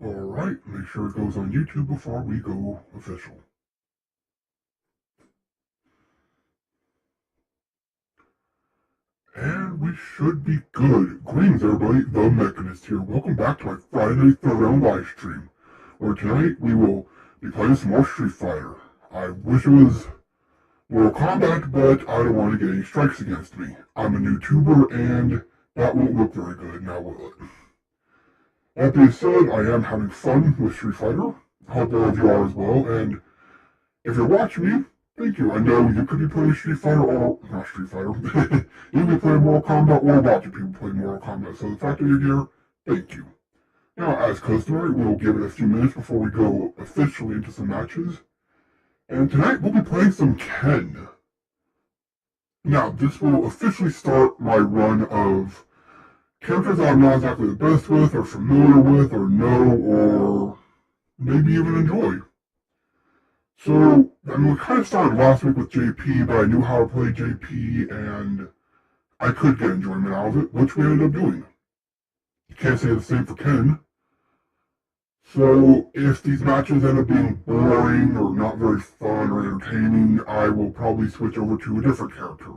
Alright, make sure it goes on YouTube before we go official. And we should be good. Greetings everybody, the Mechanist here. Welcome back to my Friday Night Throwdown live stream, where tonight we will be playing some more Street Fighter. I wish it was Mortal Kombat, but I don't want to get any strikes against me. I'm a new tuber and that won't look very good, now will it? That being said, I am having fun with Street Fighter. I hope all of you are as well, and if you're watching me, thank you. I know you could be playing Street Fighter or not Street Fighter. You could be playing Mortal Kombat or watching people play Mortal Kombat. So the fact that you're here, thank you. Now, as customary, we'll give it a few minutes before we go officially into some matches. And tonight we'll be playing some Ken. Now, this will officially start my run of characters I'm not exactly the best with, or familiar with, or know, or maybe even enjoy. So, I mean, we kind of started last week with JP, but I knew how to play JP, and I could get enjoyment out of it, which we ended up doing. You can't say the same for Ken. So, if these matches end up being boring, or not very fun, or entertaining, I will probably switch over to a different character.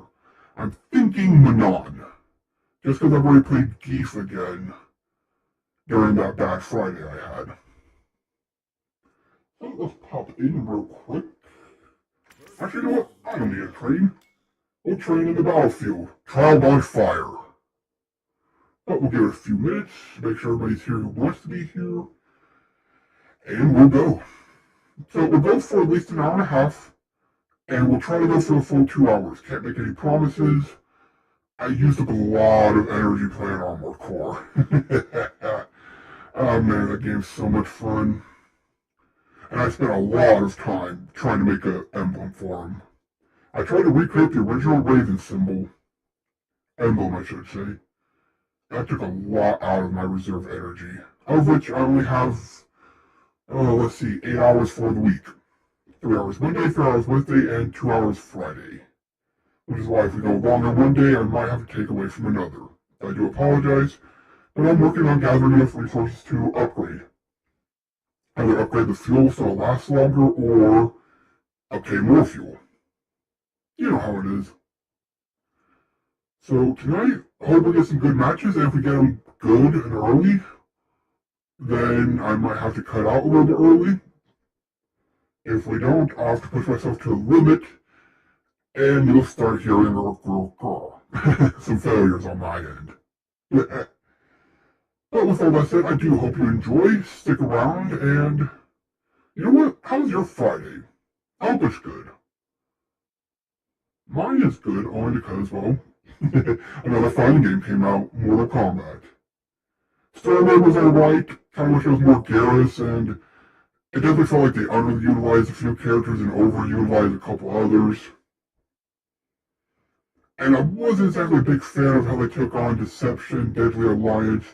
I'm thinking Manon. Just because I've already played Geef again during that bad Friday I had. So let's pop in real quick. Actually, you know what? I don't need a train. We'll train in the battlefield. Trial by fire. But we'll give it a few minutes, make sure everybody's here who wants to be here, and we'll go. So we'll go for at least an hour and a half, and we'll try to go for the full 2 hours. Can't make any promises. I used up a lot of energy playing Armored Core. Oh man, that game's so much fun. And I spent a lot of time trying to make an emblem for him. I tried to recreate the original Raven emblem I should say. That took a lot out of my reserve energy, of which I only have, let's see, 8 hours for the week. 3 hours Monday, 3 hours Wednesday, and 2 hours Friday. Which is why if we go longer one day, I might have to take away from another. I do apologize, but I'm working on gathering enough resources to upgrade. Either upgrade the fuel so it lasts longer, or obtain more fuel. You know how it is. So tonight, I hope we get some good matches, and if we get them good and early, then I might have to cut out a little bit early. If we don't, I'll have to push myself to a limit, and you'll start hearing some failures on my end. But with all that said, I do hope you enjoy, stick around, and you know what? How's your Friday? I hope it's good. Mine is good only because, well, another fighting game came out, Mortal Kombat. Story mode was alright, kind of wish it was more Garrus, and it definitely felt like they underutilized a few characters and overutilized a couple others. And I wasn't exactly a big fan of how they took on Deception, Deadly Alliance,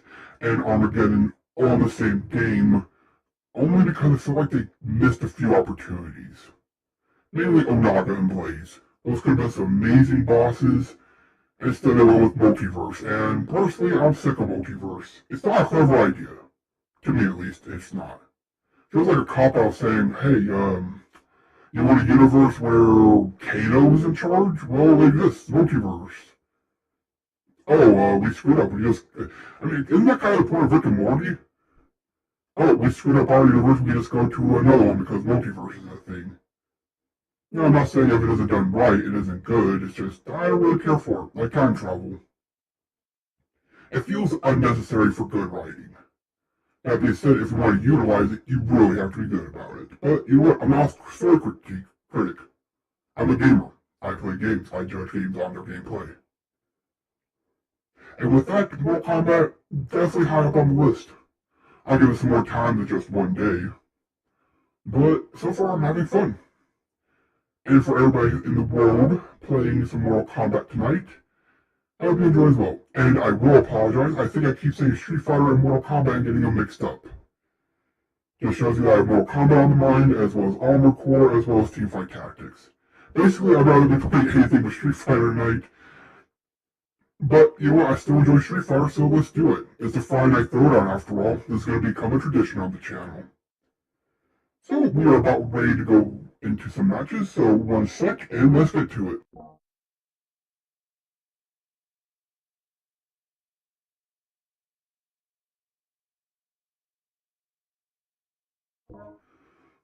and Armageddon all in the same game, only because it felt like they missed a few opportunities. Mainly Onaga and Blaze. Those could have been some amazing bosses. Instead they went with Multiverse, and personally I'm sick of Multiverse. It's not a clever idea. To me at least, it's not. It feels like a cop-out saying, hey, you want a universe where Kano is in charge? Well, it exists, Multiverse. Oh, we screwed up. I mean, isn't that kind of the point of Rick and Morty? Oh, we screwed up our universe, we just go to another one because multiverse is a thing. No, I'm not saying if it isn't done right, it isn't good. It's just, I don't really care for it, like time travel. It feels unnecessary for good writing. That being said, if you want to utilize it, you really have to be good about it. But you know what? I'm not a story critic. I'm a gamer. I play games. I judge games on their gameplay. And with that, Mortal Kombat definitely high up on the list. I'll give it some more time than just one day. But so far, I'm having fun. And for everybody in the world playing some Mortal Kombat tonight, I hope you enjoy as well. And I will apologize, I think I keep saying Street Fighter and Mortal Kombat and getting them mixed up. Just shows you that I have Mortal Kombat on the mind, as well as Armored Core, as well as Teamfight Tactics. Basically, I'd rather be playing anything but Street Fighter tonight. But, you know what, I still enjoy Street Fighter, so let's do it. It's a Friday Night Throwdown after all. This is going to become a tradition on the channel. So, we are about ready to go into some matches, so 1 sec, and let's get to it.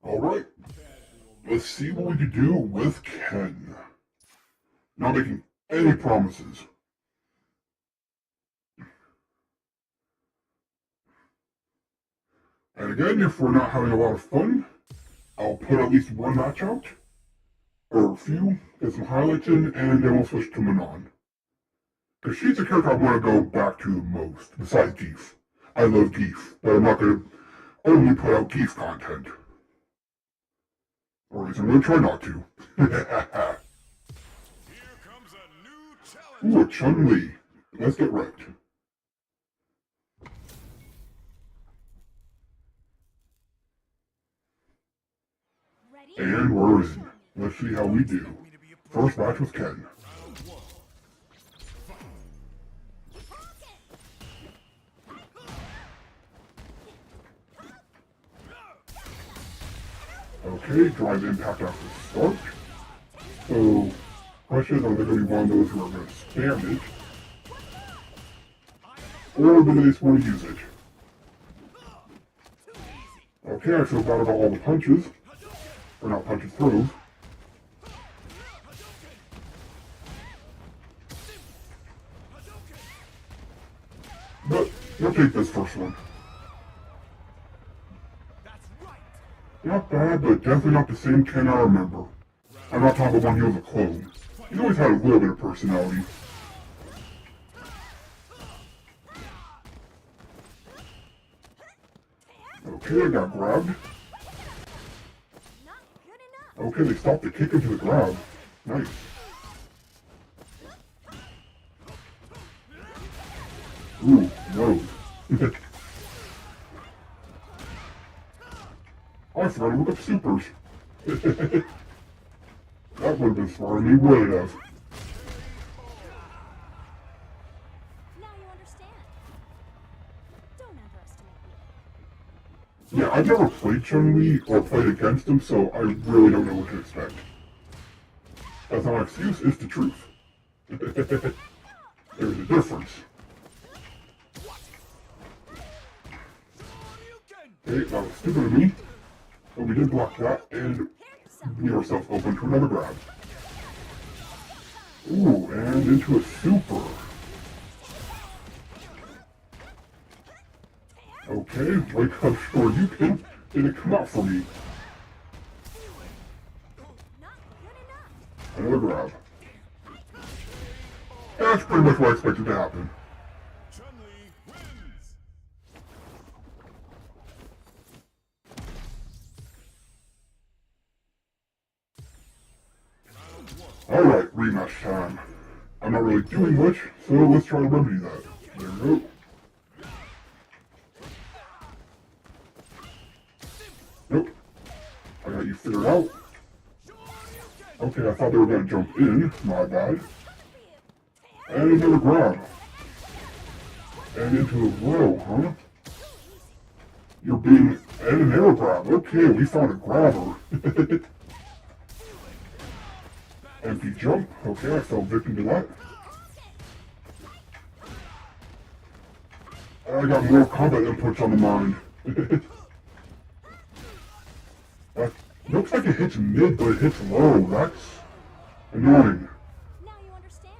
Alright, let's see what we can do with Ken. Not making any promises. And again, if we're not having a lot of fun, I'll put at least one match out, or a few, get some highlights in, and then we'll switch to Manon. Because she's the character I want to go back to the most, besides Geef. I love Geef, but I'm not going to only put out Geef content. Or at least I'm going to try not to. Ooh, a Chun-Li. Let's get wrecked. And we're in. Let's see how we do. First match with Ken. Okay, drive impact after start. So, question is, are they going to be one of those who are going to spam it? Or do they just want to use it? Okay, I feel bad about all the punches. Or not punches, throws. But, we'll take this first one. Not bad, but definitely not the same Ken I remember. I'm not talking about when he was a clone. He's always had a little bit of personality. Okay, I got grabbed. Okay, they stopped the kick into the grab. Nice. Ooh, no. I forgot to look up supers. That would have been smart, he would have. Now you understand. Don't underestimate me. Yeah, I've never played Chun-Li or played against him, so I really don't know what to expect. That's not an excuse, it's the truth. There's a difference. Okay, that was stupid of me. But we did block that, and we ourselves open to another grab. Ooh, and into a super. Okay, like I'm sure you can. Didn't come out for me. Another grab. That's pretty much what I expected to happen. Alright, rematch time. I'm not really doing much, so let's try to remedy that. There we go. Nope. I got you figured out. Okay, I thought they were going to jump in. My bad. And another grab. And into the low, huh? You're being... And an arrow grab. Okay, we found a grabber. Empty jump. Okay, I fell victim to that. I got more combat inputs on the mind. That looks like it hits mid, but it hits low. That's annoying. Now you understand.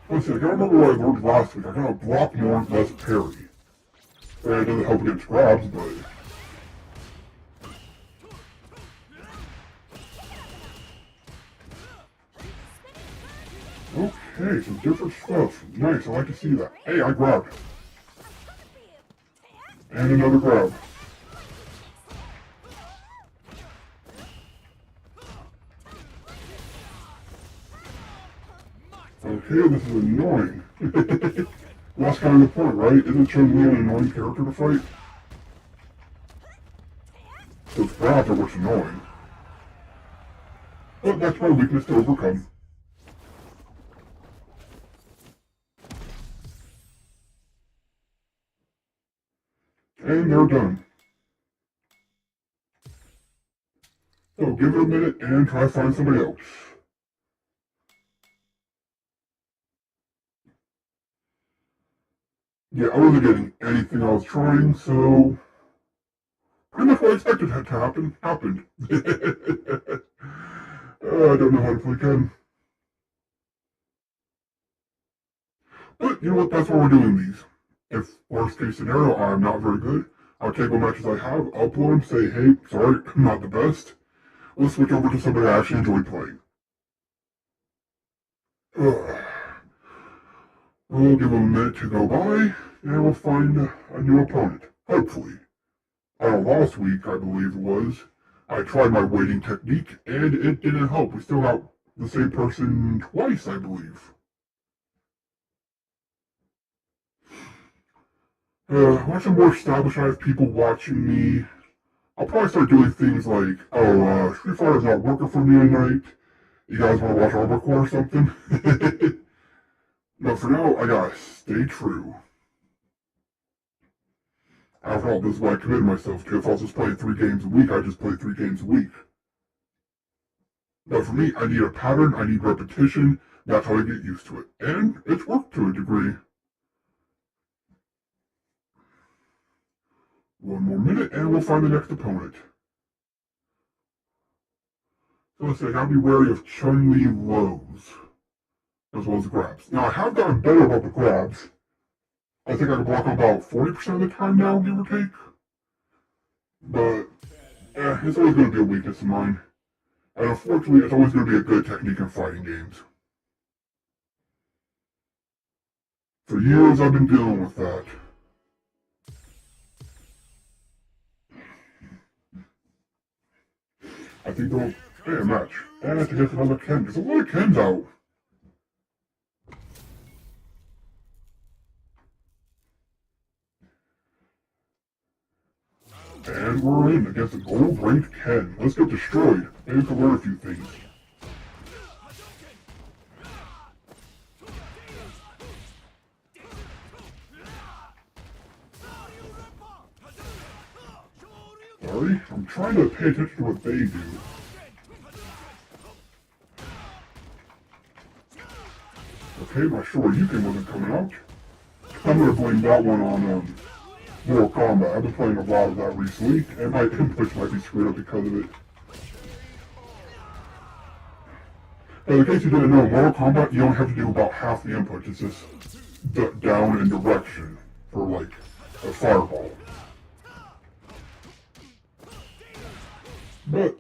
Let's see, I gotta remember what I learned last week. I gotta block more, less parry. And it doesn't help against grabs, but... Okay, some different stuff. Nice, I like to see that. Hey, I grabbed. And another grab. Okay, this is annoying. Well, that's kind of the point, right? Isn't Chun-Li an annoying character to fight? Those grabs are what's annoying. But that's my weakness to overcome. And they're done. So give it a minute and try to find somebody else. Yeah, I wasn't getting anything I was trying, so pretty much what I expected had to happen happened. I don't know how to play Ken. But you know what? That's why we're doing these. If worst case scenario, I'm not very good, I'll take what matches I have, upload them, say, hey, sorry, I'm not the best. We'll switch over to somebody I actually enjoy playing. We'll give them a minute to go by, and we'll find a new opponent. Hopefully. Last week, I believe it was, I tried my waiting technique, and it didn't help. We still got the same person twice, I believe. Once I'm more established, I have people watching me. I'll probably start doing things like, Street Fighter's not working for me tonight. You guys want to watch Armor Core or something? But for now, I gotta stay true. After all, this is what I committed myself to. If I was just playing 3 games a week, I'd just play 3 games a week. But for me, I need a pattern, I need repetition. That's how I get used to it. And it's worked to a degree. One more minute, and we'll find the next opponent. So let's say I gotta be wary of Chun-Li lows, as well as the grabs. Now, I have gotten better about the grabs. I think I can block about 40% of the time now, give or take. But, it's always going to be a weakness of mine. And unfortunately, it's always going to be a good technique in fighting games. For years, I've been dealing with that. I think they'll play a match. And I have to get another Ken. There's a lot of Kens out. And we're in against a gold-ranked Ken. Let's get destroyed. Maybe we can learn a few things. Sorry, I'm trying to pay attention to what they do. Okay, my Shoryuken wasn't coming out. I'm gonna blame that one on, Mortal Kombat. I've been playing a lot of that recently, and my inputs might be screwed up because of it. But in case you didn't know, Mortal Kombat, you only have to do about half the input. It's just down and direction for, like, a fireball. But,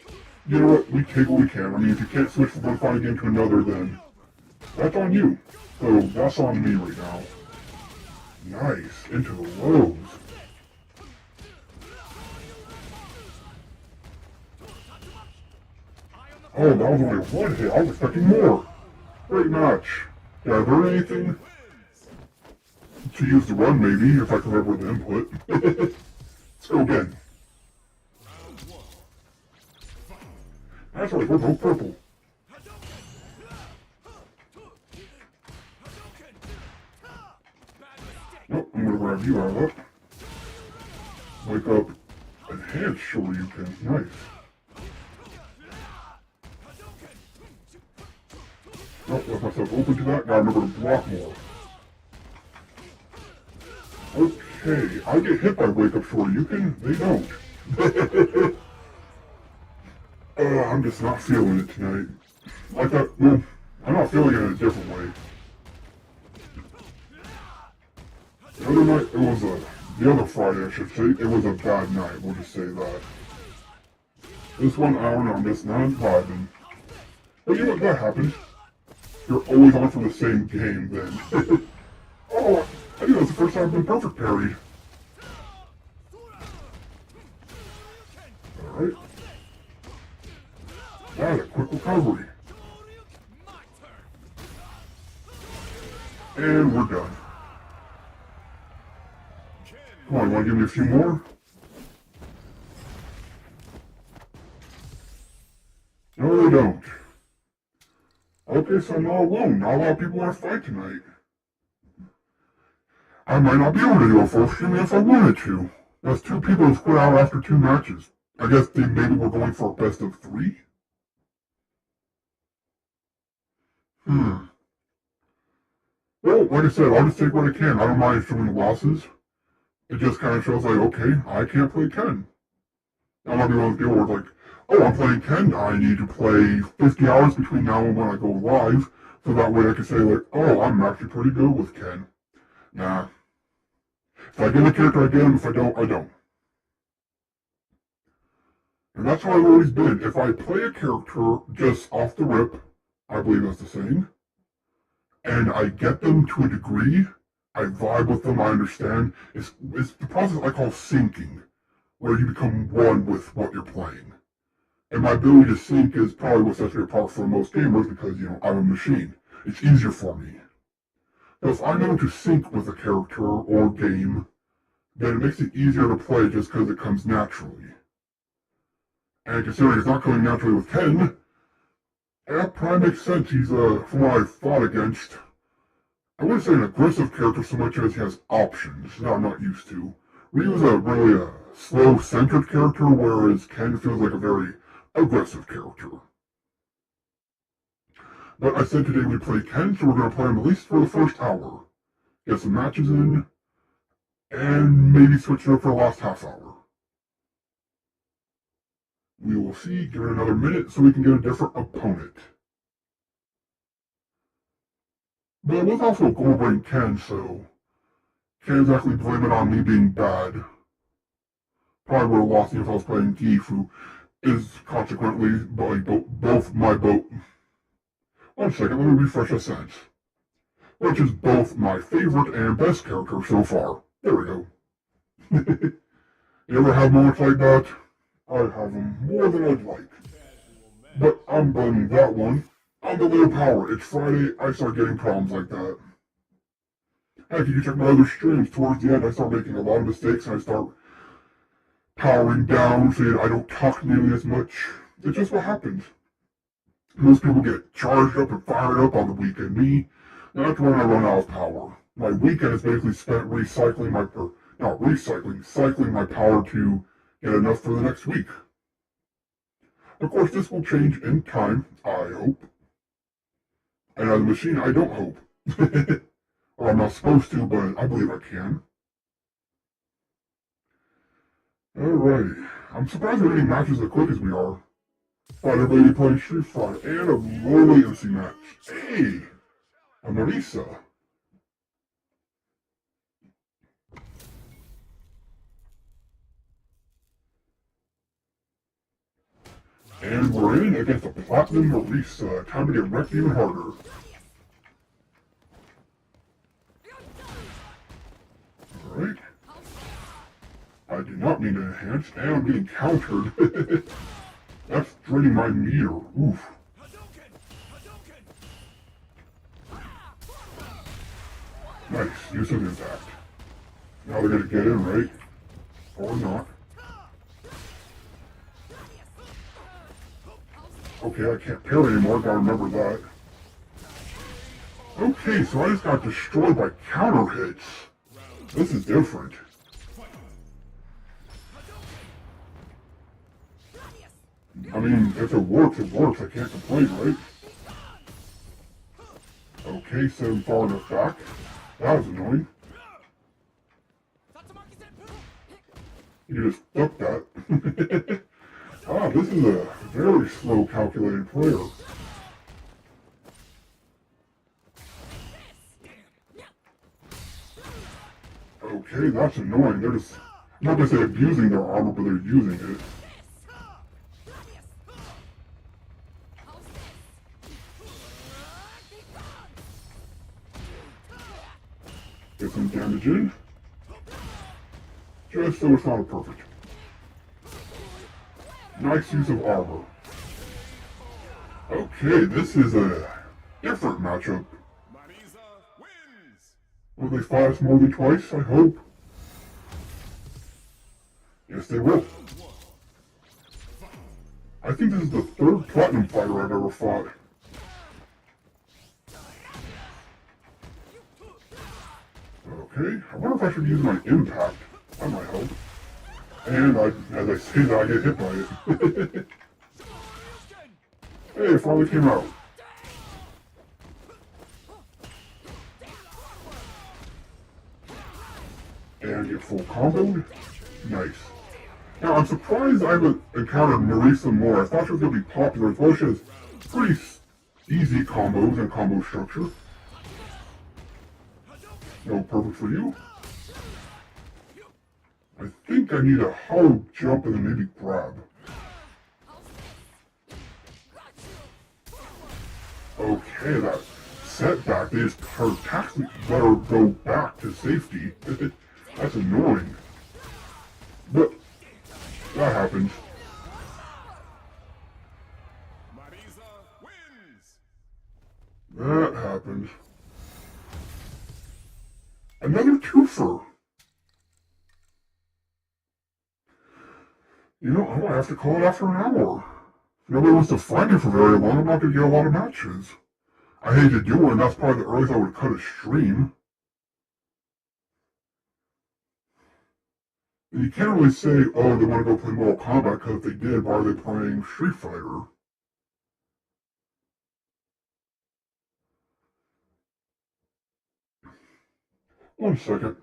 you know what, we take what we can. I mean, if you can't switch from one fighting game to another, then that's on you. So, that's on me right now. Nice, into the lows. Oh, that was only one hit. I was expecting more. Great match. Did I learn anything? To use the run, maybe, if I can remember the input. Let's go again. That's right, we're both purple. Nope, I'm gonna grab you out of that. Wake up. Enhanced Shoryuken. Nice. Nope, left myself open to that. Gotta remember to block more. Okay, I get hit by Wake Up Shoryuken. They don't. I'm just not feeling it tonight. I thought, well, I'm not feeling it in a different way. The other night, it was the other Friday I should say, it was a bad night, we'll just say that. This one, I don't know, I'm just not vibing. But you know what, that happens. You're always on for the same game then. Oh, I think that's the first time I've been perfect parried. Alright. That is a quick recovery. And we're done. Come on, you wanna give me a few more? No, they don't. Okay, so I'm not alone. Not a lot of people want to fight tonight. I might not be able to do a full stream if I wanted to. There's two people who split out after 2 matches. I guess they maybe were going for a best of 3? Hmm. Well, like I said, I'll just take what I can. I don't mind showing losses. It just kind of shows like, okay, I can't play Ken. I might be one of those people where it's like, oh, I'm playing Ken. I need to play 50 hours between now and when I go live. So that way I can say like, oh, I'm actually pretty good with Ken. Nah. If I get a character, I get him. If I don't, I don't. And that's how I've always been. If I play a character just off the rip, I believe that's the saying, and I get them to a degree, I vibe with them, I understand. It's the process I call syncing, where you become one with what you're playing. And my ability to sync is probably what sets me apart from most gamers because, I'm a machine. It's easier for me. So if I know to sync with a character or game, then it makes it easier to play just because it comes naturally. And considering it's not coming naturally with Ken, that probably makes sense. He's, from what I've fought against, I wouldn't say an aggressive character so much as he has options that I'm not used to. Ryu's a really slow-centered character, whereas Ken feels like a very aggressive character. But I said today we play Ken, so we're going to play him at least for the first hour. Get some matches in, and maybe switch it up for the last half hour. We will see, give it another minute so we can get a different opponent. But it was also a goal-brain Ken, so can't exactly blame it on me being bad. Probably would have lost me if I was playing Geef, who is consequently both my boat. 1 second, let me refresh a sentence. Which is both my favorite and best character so far. There we go. You ever have moments like that? I have them more than I'd like. But I'm blaming that one on the little power. It's Friday, I start getting problems like that. Heck, you can check my other streams. Towards the end, I start making a lot of mistakes and I start powering down so I don't talk nearly as much. It's just what happens. Most people get charged up and fired up on the weekend. Me, that's when I run out of power. My weekend is basically spent cycling my power to get enough for the next week. Of course, this will change in time, I hope. And as a machine, I don't hope. Or I'm not supposed to, but I believe I can. Alright. I'm surprised we're getting matches as quick as we are. Fighter Lady playing Street Fighter and a low latency match. Hey! A Marisa. And we're in against a Platinum Marisa. Time to get wrecked even harder. Alright. I do not mean to enhance, and I'm getting countered. That's draining my meter. Oof. Nice, use of impact. Now they're gonna get in, right? Or not. Okay, I can't parry anymore, gotta remember that. Okay, so I just got destroyed by counter hits. This is different. I mean, if it works, it works. I can't complain, right? Okay, set him far enough back. That was annoying. You just stuck that. Ah, this is a very slow calculated player. Okay, that's annoying. They're just, I'm not gonna say abusing their armor, but they're using it. Get some damage in. Just so it's not perfect. Nice use of armor. Okay, this is a different matchup. Will they fight us more than twice? I hope. Yes, they will. I think this is the third Platinum fighter I've ever fought. Okay, I wonder if I should use my impact. That might help. And as I say that, I get hit by it. Hey, it finally came out. And get full combo. Nice. Now, I'm surprised I haven't encountered Marisa more. I thought she was going to be popular. As well, she has pretty easy combos and combo structure. No, perfect for you. I think I need a hollow jump and then maybe grab. Okay, that setback, they just her tactically let her go back to safety. That's annoying. But that happens. That happens. Another twofer. You know, I might have to call it after an hour. If nobody wants to find me for very long, I'm not going to get a lot of matches. I hate to do it, and that's probably the earliest I would cut a stream. And you can't really say, oh, they want to go play Mortal Kombat, because if they did, why are they playing Street Fighter? One second.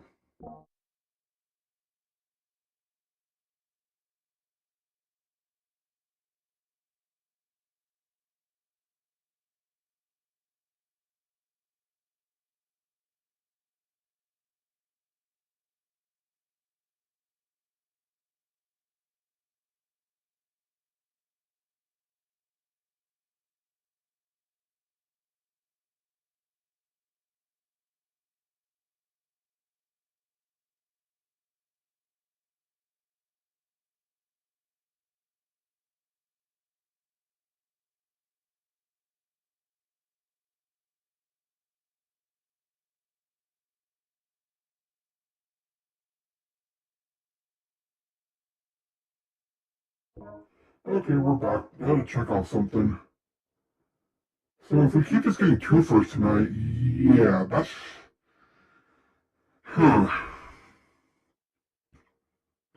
Okay, we're back. I gotta check on something. So if we keep just getting twofers tonight, yeah, that's... Huh.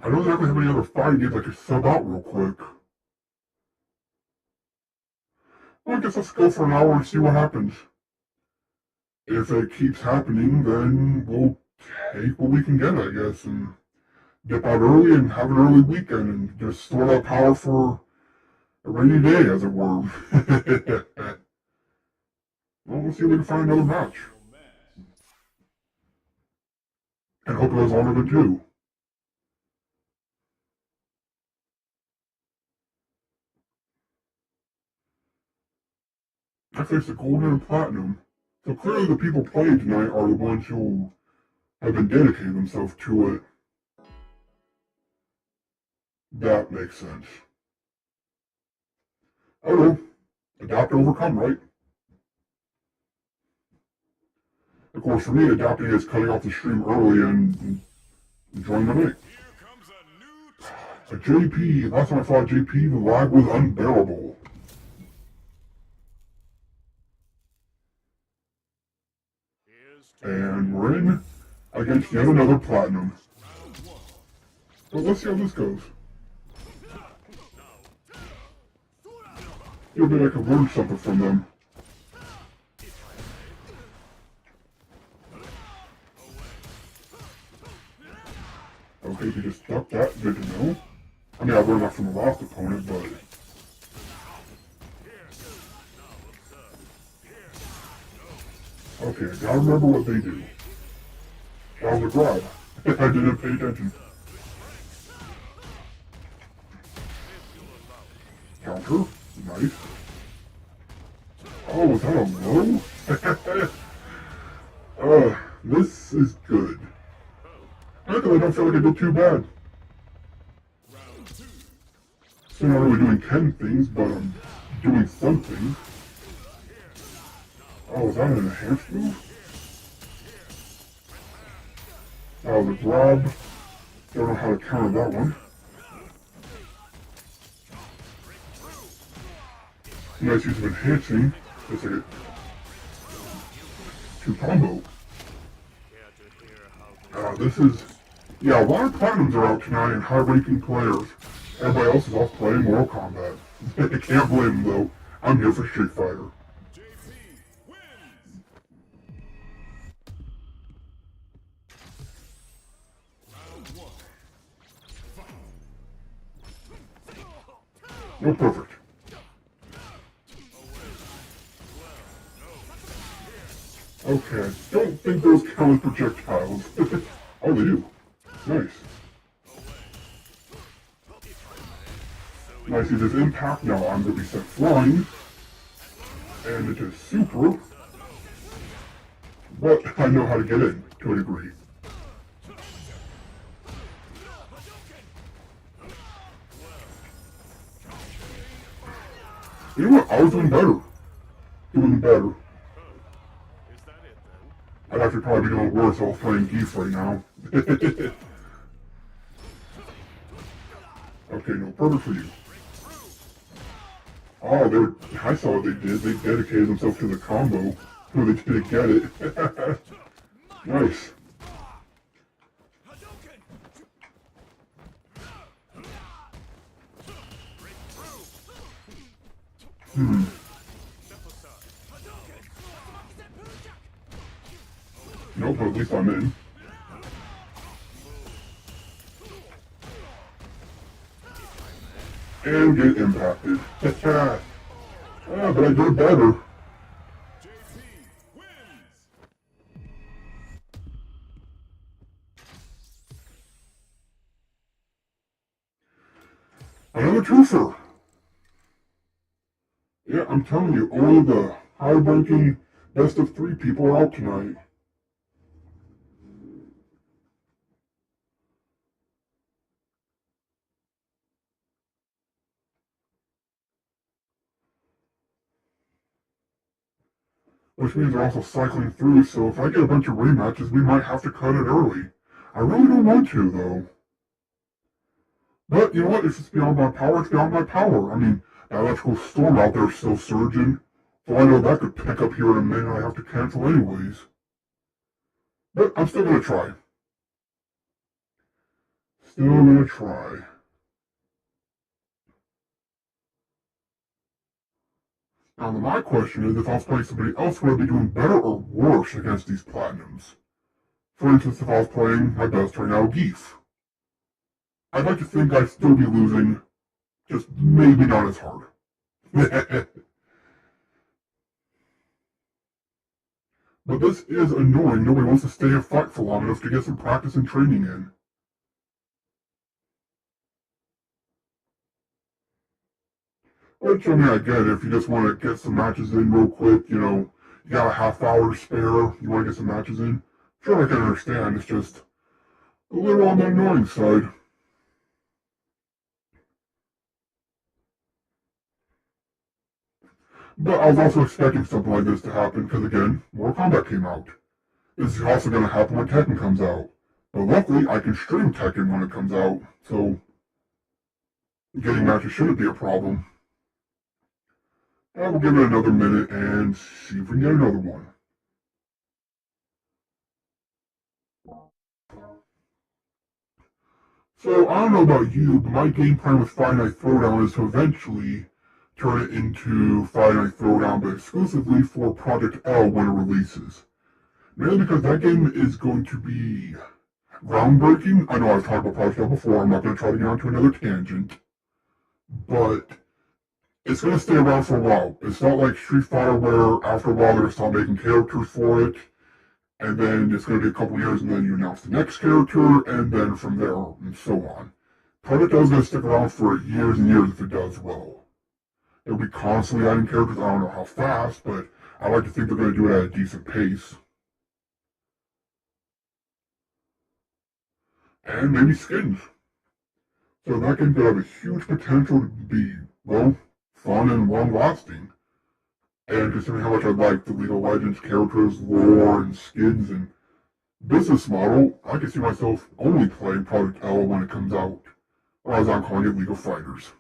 I don't exactly have any other fighting games I could sub out real quick. Well, I guess let's go for an hour and see what happens. If it keeps happening, then we'll take what we can get, I guess, and dip out early and have an early weekend and just store that power for a rainy day, as it were. Well, we'll see if we can find another match. And hope it goes longer than two. I faced the Golden and Platinum. So clearly the people playing tonight are the ones who have been dedicating themselves to it. That makes sense. Oh well, adapt to overcome, right? Of course, for me, adapting is cutting off the stream early and enjoying the night. A JP, last time I fought JP, the lag was unbearable. And we're in against yet another Platinum. So let's see how this goes. Maybe I can learn something from them. Okay, you just ducked that, good to know. I mean, I learned that from the last opponent, but... Okay, I gotta remember what they do. That was a grab. I didn't pay attention. Counter. Nice. Oh, was that a low? This is good. Luckily, I don't feel like I did too bad. Still not really doing 10 things, but I'm doing something. Oh, is that an enhanced move? Oh, the grab. Don't know how to counter that one. Nice use of enhancing. Just like a two combo. This is Yeah, a lot of platinums are out tonight and high-ranking players. Everybody else is off playing Mortal Kombat. I can't blame them though. I'm here for Street Fighter. Oh, perfect. Okay, don't think those count as projectiles. Oh, they do. Nice. Nice, see this impact. Now I'm going to be sent flying. And it is super. But I know how to get in, to a degree. You know what? I was doing better. Doing better. I'd actually probably be doing worse if I was playing Geese right now. Okay, no, perfect for you. Oh, I saw what they did. They dedicated themselves to the combo. No, they didn't get it. Nice. Nope, but at least I'm in. And get impacted. But I did better. Another twofer. Yeah, I'm telling you, only the high-ranking best of 3 people are out tonight. Which means they're also cycling through, so if I get a bunch of rematches, we might have to cut it early. I really don't want to, though. But, you know what, if it's beyond my power, it's beyond my power. I mean, that electrical storm out there is still surging, so I know that could pick up here in a minute, I have to cancel anyways. But I'm still gonna try. Still gonna try. Now, my question is, if I was playing somebody else, would I be doing better or worse against these platinums? For instance, if I was playing my best right now, Geese. I'd like to think I'd still be losing, just maybe not as hard. But this is annoying. Nobody wants to stay and fight for long enough to get some practice and training in. Which, I mean, I get it. If you just want to get some matches in real quick, you know, you got a half hour to spare, you want to get some matches in, sure, I can understand. It's just a little on the annoying side. But I was also expecting something like this to happen, because again, Mortal Kombat came out. This is also going to happen when Tekken comes out. But luckily, I can stream Tekken when it comes out, so getting matches shouldn't be a problem. And we'll give it another minute and see if we can get another one. So, I don't know about you, but my game plan with Friday Night Throwdown is to eventually turn it into Friday Night Throwdown, but exclusively for Project L when it releases. Mainly because that game is going to be groundbreaking. I know I've talked about Project L before, I'm not going to try to get onto another tangent. But it's going to stay around for a while. It's not like Street Fighter where after a while they're going to start making characters for it, and then it's going to be a couple years and then you announce the next character, and then from there and so on. Project L is going to stick around for years and years if it does well. It'll be constantly adding characters, I don't know how fast, but I like to think they're going to do it at a decent pace. And maybe skins. So that game could have a huge potential to be, well, fun and long-lasting. And considering how much I like the League of Legends characters, lore, and skins, and business model, I can see myself only playing Project L when it comes out, or as I'm calling it, League of Fighters.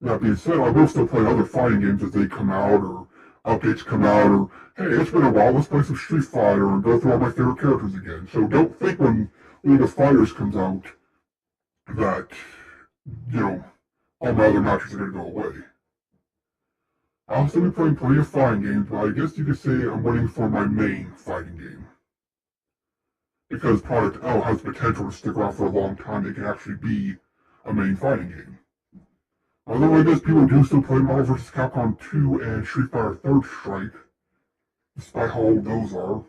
That being said, I will still play other fighting games as they come out, or updates come out, or hey, it's been a while, let's play some Street Fighter and go through all my favorite characters again. So don't think when League of Fighters comes out, that, all my other matches are going to go away. I'll still be playing plenty of fighting games, but I guess you could say I'm waiting for my main fighting game. Because Product L has potential to stick around for a long time, it can actually be a main fighting game. Although I guess people do still play Marvel vs. Capcom 2 and Street Fighter Third Strike, despite how old those are.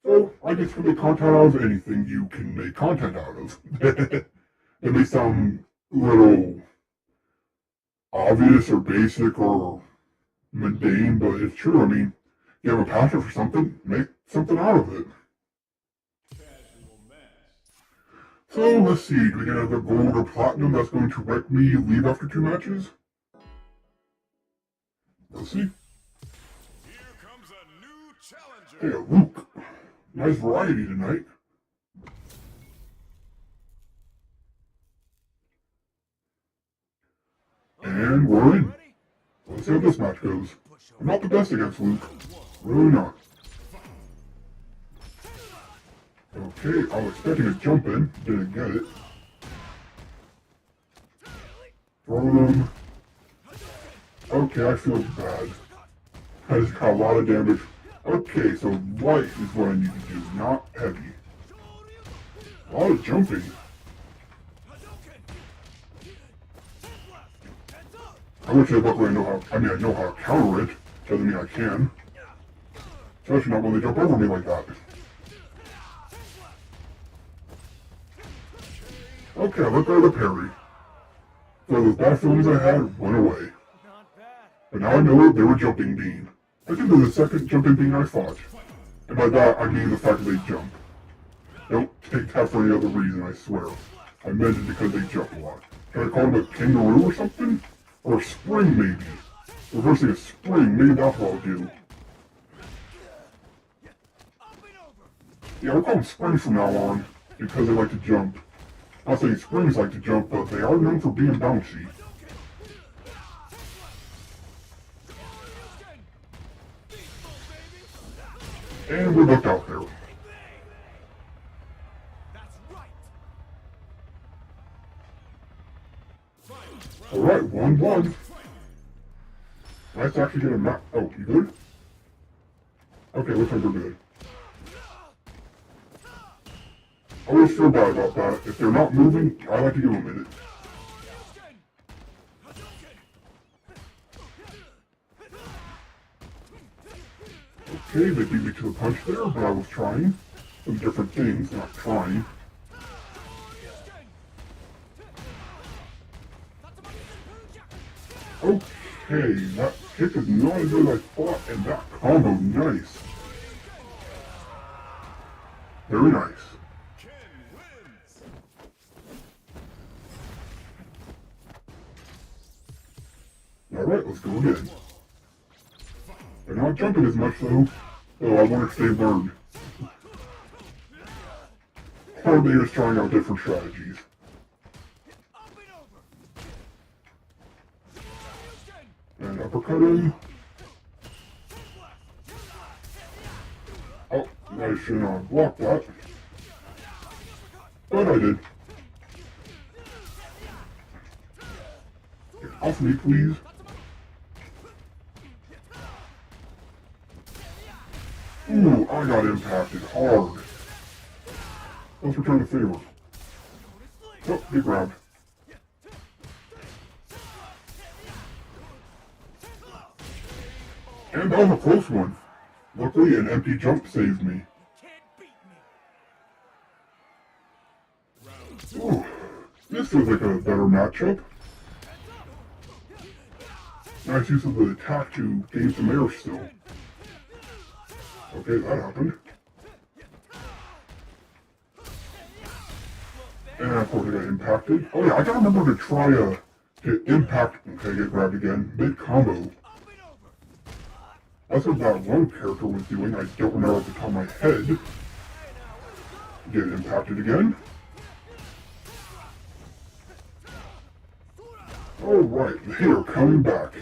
So, I guess you can make content out of anything you can make content out of. It may sound a little obvious or basic or mundane, but it's true. I mean, you have a passion for something, make something out of it. So, let's see, do we get another gold or platinum that's going to let me leave after 2 matches? Let's see. Here comes a new challenger. Hey, Luke. Nice variety tonight. And we're in. Let's see how this match goes. I'm not the best against Luke. Really not. Okay, I was expecting a jump in. Didn't get it. Throw them. Okay, I feel bad. I just got a lot of damage. Okay, so light is what I need to do, not heavy. A lot of jumping. I wish I luckily know how, I know how to counter it. Doesn't mean I can. Especially not when they jump over me like that. Okay, I let go of the parry. So those bad feelings I had went away. But now I know they were jumping bean. I think they're the second jumping bean I fought. And by that, I mean the fact that they jump. Don't take that for any other reason, I swear. I meant it because they jump a lot. Can I call them a kangaroo or something? Or a spring, maybe. Reversing a spring, maybe that's what I'll do. Yeah, I'll call them springs from now on, because they like to jump. Not saying springs like to jump, but they are known for being bouncy. And we're looked out there. Alright, 1-1. Let's actually get a map. Oh, you good? Okay, looks like we're good. I always feel bad about that. If they're not moving, I like to give them a minute. Okay, they beat me to the punch there, but I was trying. Some different things, not trying. Okay, that kick is not as good as I thought, and that combo, nice. Very nice. Alright, let's go again. They're not jumping as much though, so I wonder if they learned. Or they're just trying out different strategies. And uppercut him. Oh, I should not have blocked that. But I did. Get off me, please. Ooh, I got impacted hard. Let's return the favor. Oh, get grabbed. And that was a close one. Luckily, an empty jump saved me. Ooh, this feels like a better matchup. Nice use of the attack to gain some air still. Okay, that happened. And of course I got impacted. Oh yeah, I gotta remember to try to impact. Okay, get grabbed again. Mid-combo. That's what that one character was doing. I don't remember off the top of my head. Get impacted again. Alright, they are coming back.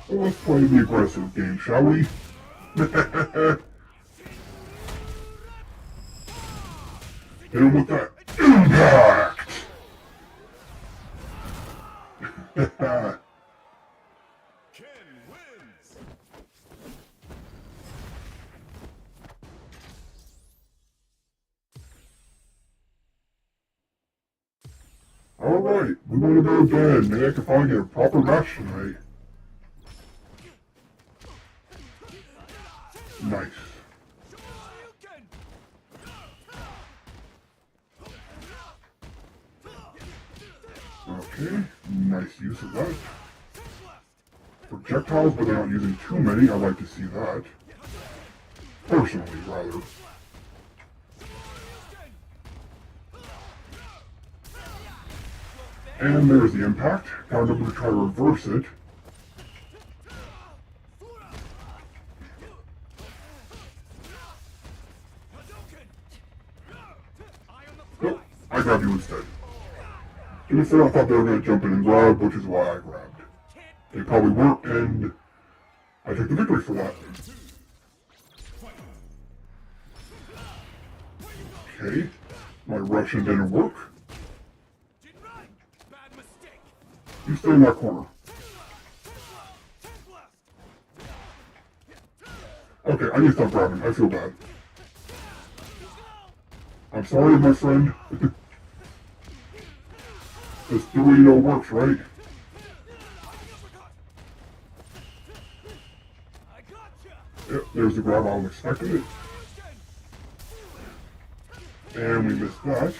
Well, let's play the aggressive game, shall we? Hit him with that impact! Ken wins. Alright, we want to go again. Maybe I can finally get a proper match tonight. Nice. Okay, nice use of that. Projectiles, but they're not using too many. I like to see that. Personally, rather. And there's the impact. Gotta remember to try to reverse it. Nope, I grabbed you instead. To be fair, I thought they were going to jump in and grab, which is why I grabbed. They probably weren't, and I take the victory for that. Okay, my Russian didn't work. You stay in that corner. Okay, I need to stop grabbing. I feel bad. I'm sorry, my friend. This Dorito works, right? Yep, there's the grab. I was expecting it. And we missed that.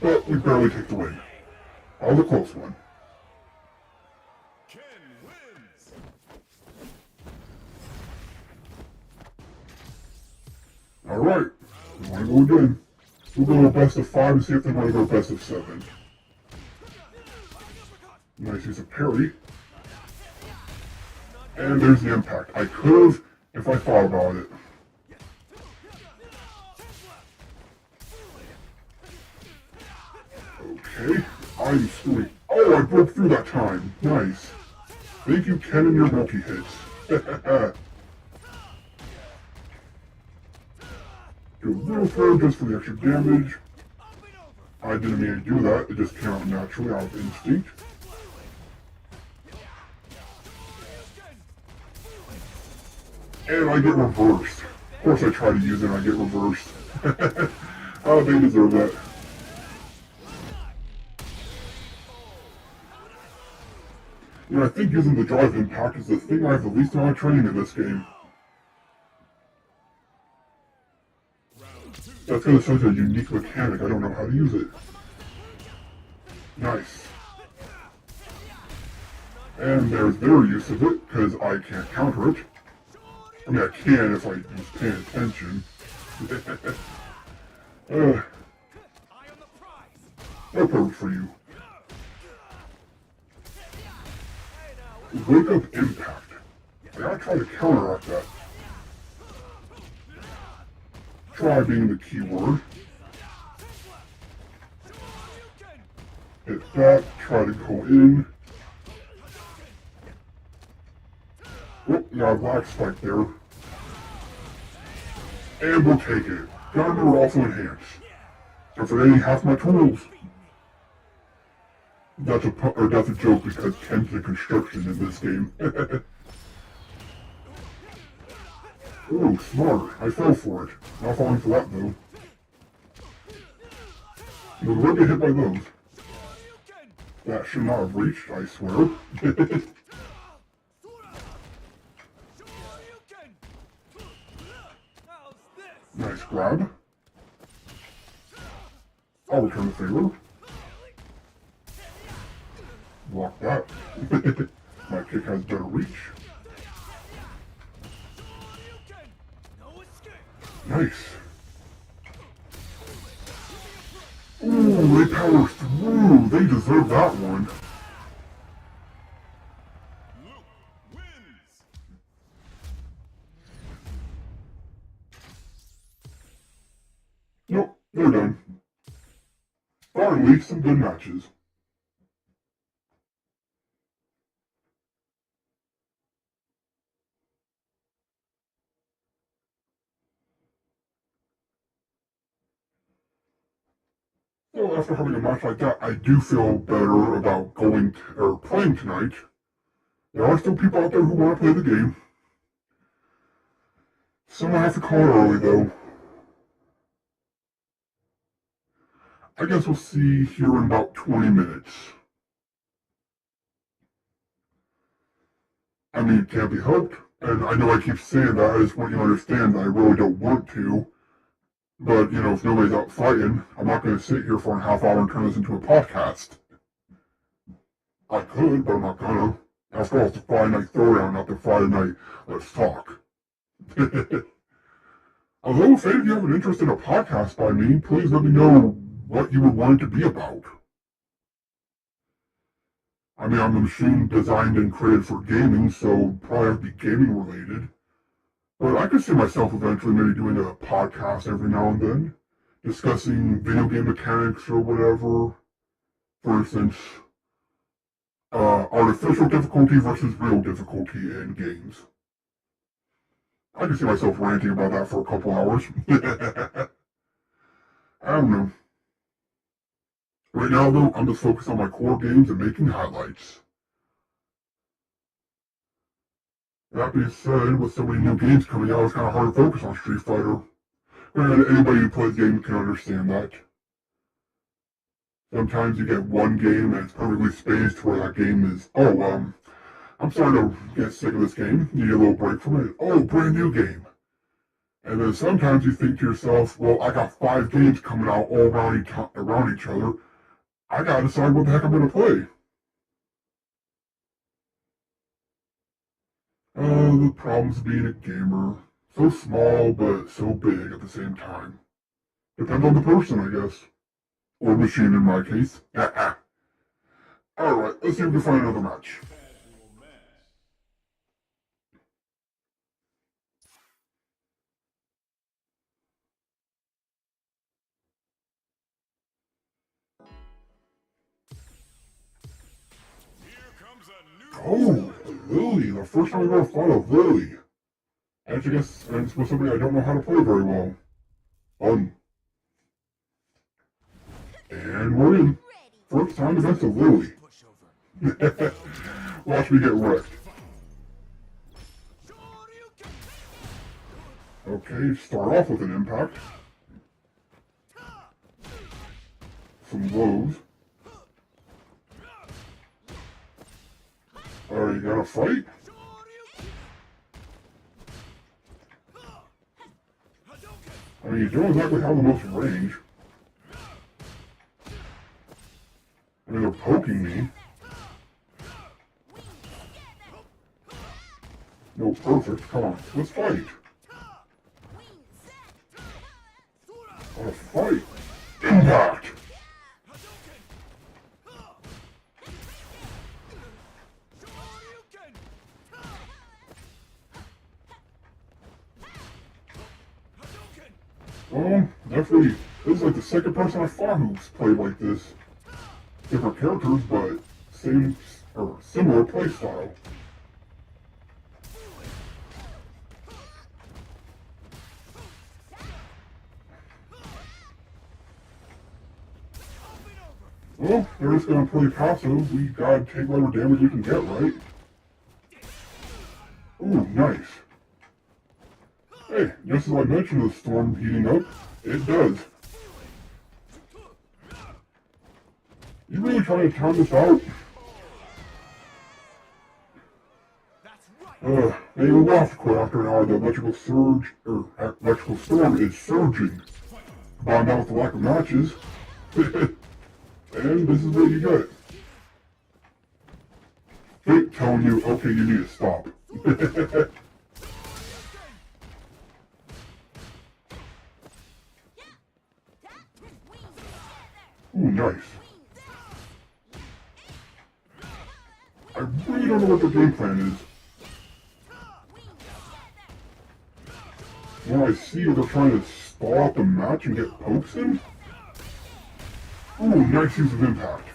But we barely take the win. That was a close one. Ken wins. Alright, we want to go again. We'll go to best of 5 and see if they want to go best of 7. Nice use of parry. And there's the impact. I could have if I thought about it. Okay, I'm screwed. Oh, I broke through that time. Nice. Thank you, Ken, and your multi-hits. Do a little throw just for the extra damage. I didn't mean to do that. It just came out naturally out of instinct. And I get reversed. Of course I try to use it and I get reversed. Oh, they deserve that. You know, I think using the drive impact is the thing I have the least amount of training in this game. That's because it's such a unique mechanic, I don't know how to use it. Nice. And there's their use of it, because I can't counter it. I mean, I can if I was paying attention. No purpose for you. Wake up impact. I gotta try to counteract that. Try being the key word. Hit that, try to go in. Oh, got a black spike there. And we'll take it. Gotta remember also enhance. Don't forget half my tools. That's a joke because Ken's in construction in this game. Ooh, smart. I fell for it. Not falling for that though. But we'll get hit by those. That should not have reached, I swear. Nice grab. I'll return the favor. Block that. My kick has better reach. Nice. Ooh, they power through. They deserve that one. Luke wins. Nope, they're done. Finally, some good matches. So after having a match like that, I do feel better about going or playing tonight. There are still people out there who want to play the game. Some I have to call early though. I guess we'll see here in about 20 minutes. I mean, it can't be helped, and I know I keep saying that, I just want you to understand that I really don't want to. But, you know, if nobody's out fighting, I'm not going to sit here for a half hour and turn this into a podcast. I could, but I'm not gonna. After all, it's a Friday night throwdown, not the Friday night let's talk. Although, if any of you have an interest in a podcast by me, please let me know what you would want it to be about. I mean, I'm a machine designed and created for gaming, so probably have to be gaming related. But I could see myself eventually maybe doing a podcast every now and then, discussing video game mechanics or whatever. For instance, artificial difficulty versus real difficulty in games. I can see myself ranting about that for a couple hours. I don't know. Right now, though, I'm just focused on my core games and making highlights. That being said, with so many new games coming out, it's kind of hard to focus on Street Fighter. And anybody who plays games can understand that. Sometimes you get one game and it's perfectly spaced where that game is, I'm starting to get sick of this game. Need a little break from it. Oh, brand new game. And then sometimes you think to yourself, well, I got 5 games coming out all around each other. I gotta decide what the heck I'm gonna play. The problem's being a gamer. So small, but so big at the same time. Depends on the person, I guess. Or machine in my case. Alright, let's see if we can find another match. Oh, Lily, the first time I've ever fought a Lily. Actually, I guess it's with somebody I don't know how to play very well. And we're in. First time against a Lily. Watch me get wrecked. Okay, start off with an impact. Some blows. Alright, you gotta fight? I mean, you don't exactly have the most range. I mean, they're poking me. No, perfect. Come on, let's fight. Let's fight. Impact. Definitely, this is like the second person I fought who's played like this. Different characters, but same or similar playstyle. Well, they're just gonna play passive. We gotta take whatever damage we can get, right? Ooh, nice. Hey, just as I mentioned the storm heating up, it does. You really trying to time this out? Maybe we'll have to quit after an hour. The electrical storm is surging. Combined out with the lack of matches. And this is what you get. Fate telling you, okay, you need to stop. Ooh, nice. I really don't know what the game plan is. When I see they're trying to stall out the match and get pokes in. Ooh, nice use of impact.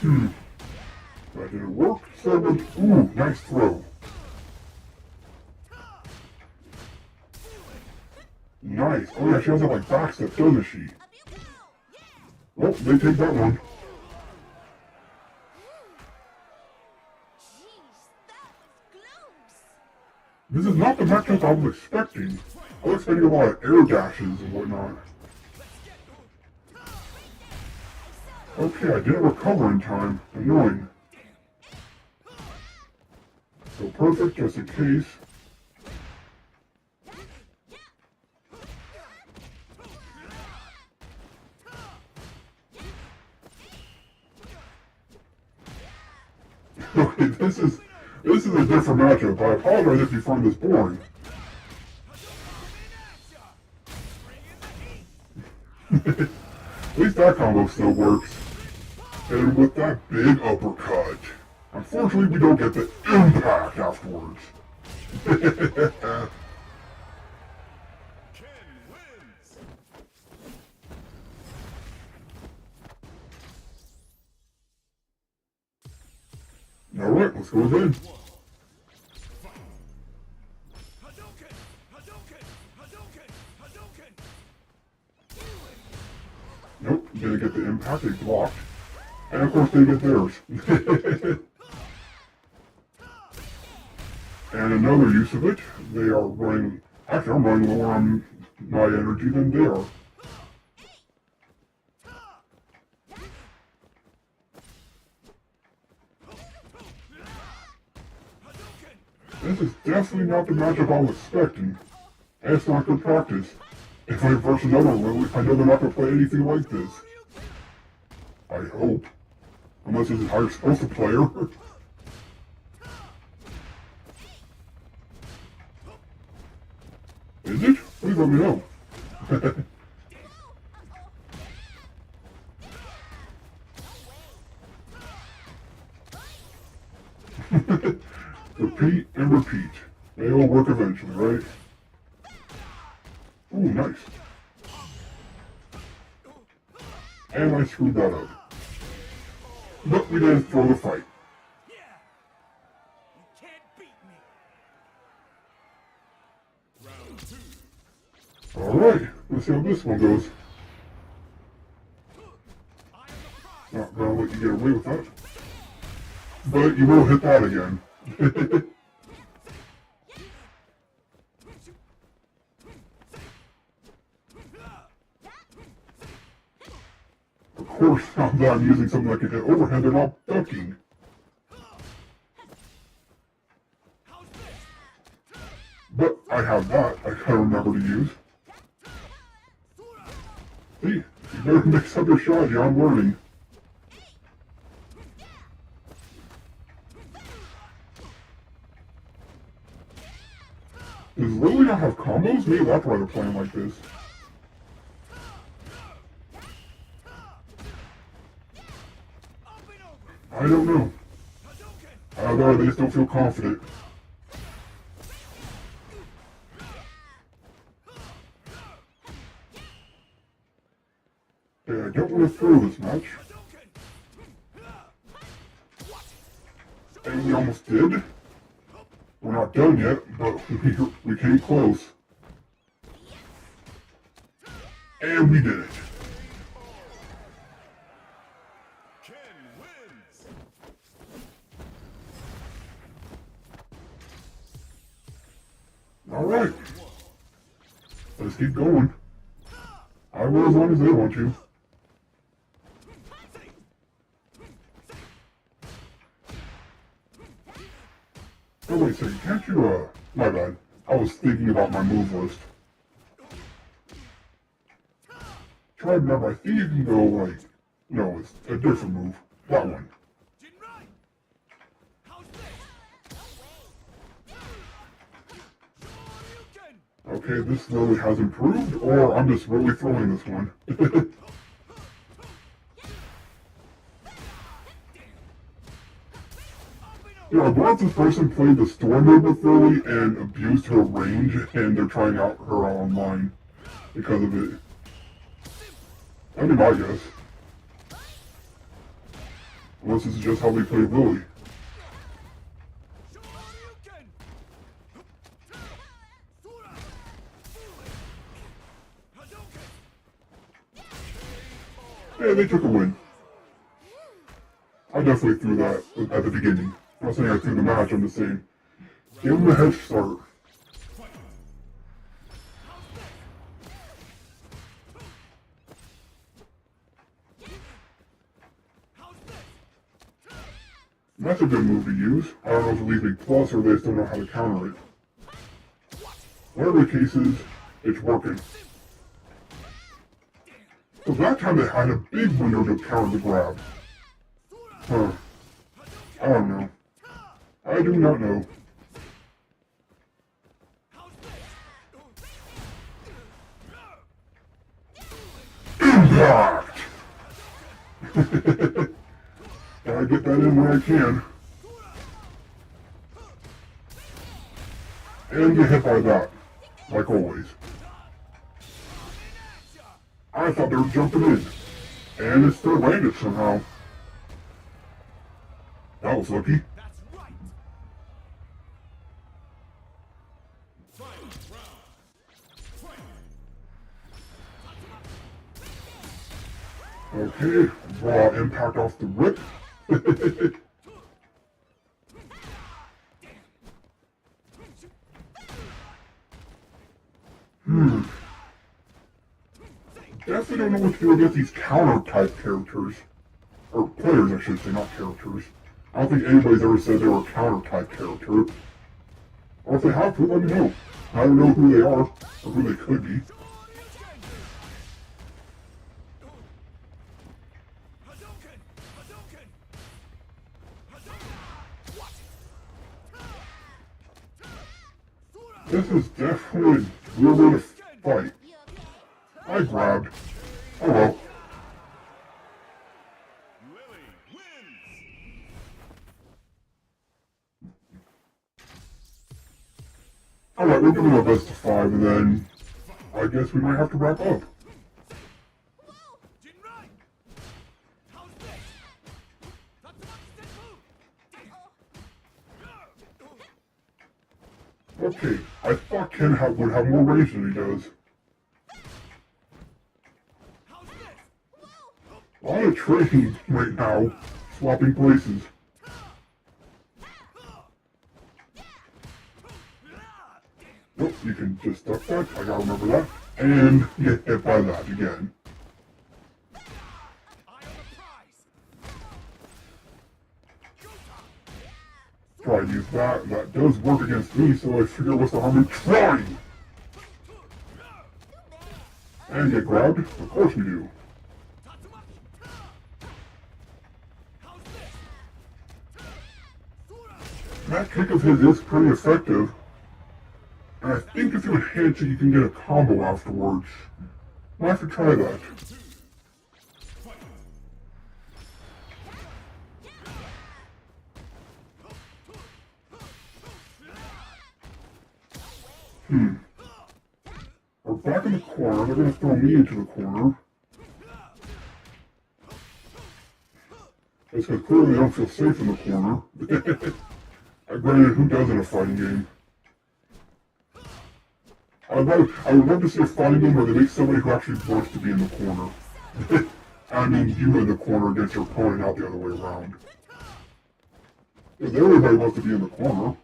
That didn't work. Ooh, nice throw. nice. Oh yeah, she has that like backstep, doesn't she? Well, they take that one. Jeez, that was close. This is not the matchup I was expecting. I was expecting a lot of air dashes and whatnot. Okay, I didn't recover in time. Annoying. So perfect, just in case. Okay, this is a different matchup. I apologize if you find this boring. At least that combo still works. And with that big uppercut. Unfortunately, we don't get the impact afterwards. Ken wins. Alright, let's go again. Hadouken! Hadouken! Hadouken! Hadouken! Nope, didn't get the impact, they blocked. And of course they get theirs. And another use of it, they are running, actually I'm running lower on my energy than they are. This is definitely not the matchup I was expecting. And it's not good practice. If I verse another Lily, I know they're not going to play anything like this. I hope. Unless this is how you're supposed to play her. Is it? Please let me know. Repeat and repeat. They all work eventually, right? Ooh, nice. And I screwed that up. But we didn't throw the fight. Yeah! You can't beat me! Round 2. Alright, let's see how this one goes. Not gonna let you get away with that. But you will hit that again. Of course, now that I'm using something that can hit overhead, they're not ducking. But I have that I gotta remember to use. See, you better mix up your shot here, I'm learning. Does Lily not have combos? Maybe that's why they're playing like this. I don't know. Either they just don't feel confident. Yeah, I don't want to throw this much. And we almost did. We're not done yet, but we came close. And we did it. Ken wins. Alright. Let's keep going. I will as long as they want to. Oh wait a second, can't you, my bad. I was thinking about my move list. Try to remember, I think you can go like, no, it's a different move. That one. Okay, this really has improved, or I'm just really throwing this one. Yeah, I believe this person played the Storm mode with Lily and abused her range, and they're trying out her online because of it. I mean, I guess. Unless this is just how they play Lily. they took a win. I definitely threw that at the beginning. I'm not saying I threw the match, I'm just saying, give them a head start. That's a good move to use. I don't know if it leaves me plus or they still know how to counter it. Whatever the case is, it's working. So that time they had a big window to counter the grab. Huh. I don't know. I do not know. Impact! Gotta get that in when I can. And get hit by that. Like always. I thought they were jumping in. And it still landed somehow. That was lucky. Okay, raw impact off the rip. Definitely don't know what to do against these counter-type characters. Or players, I should say, not characters. I don't think anybody's ever said they were a counter-type character. Or if they have to, let me know. I don't know who they are, or who they could be. This is definitely a real way to fight. I grabbed. Oh well. Alright, we're doing our best of 5, and then I guess we might have to wrap up. Okay, I thought Ken would have more range than he does. A lot of trading right now, swapping places. Nope, you can just duck that, I gotta remember that, and get hit by that again. Try to use that, that does work against me, so I figure what's the harm in trying? And get grabbed? Of course we do. That kick of his is pretty effective. And I think if you enhance it, you can get a combo afterwards. Might have to try that. We're back in the corner. They're going to throw me into the corner. It's because clearly I don't feel safe in the corner. Granted, who does in a fighting game? I would love to see a fighting game where they make somebody who actually wants to be in the corner. I mean, you in the corner against your opponent, not the other way around. Because everybody wants to be in the corner.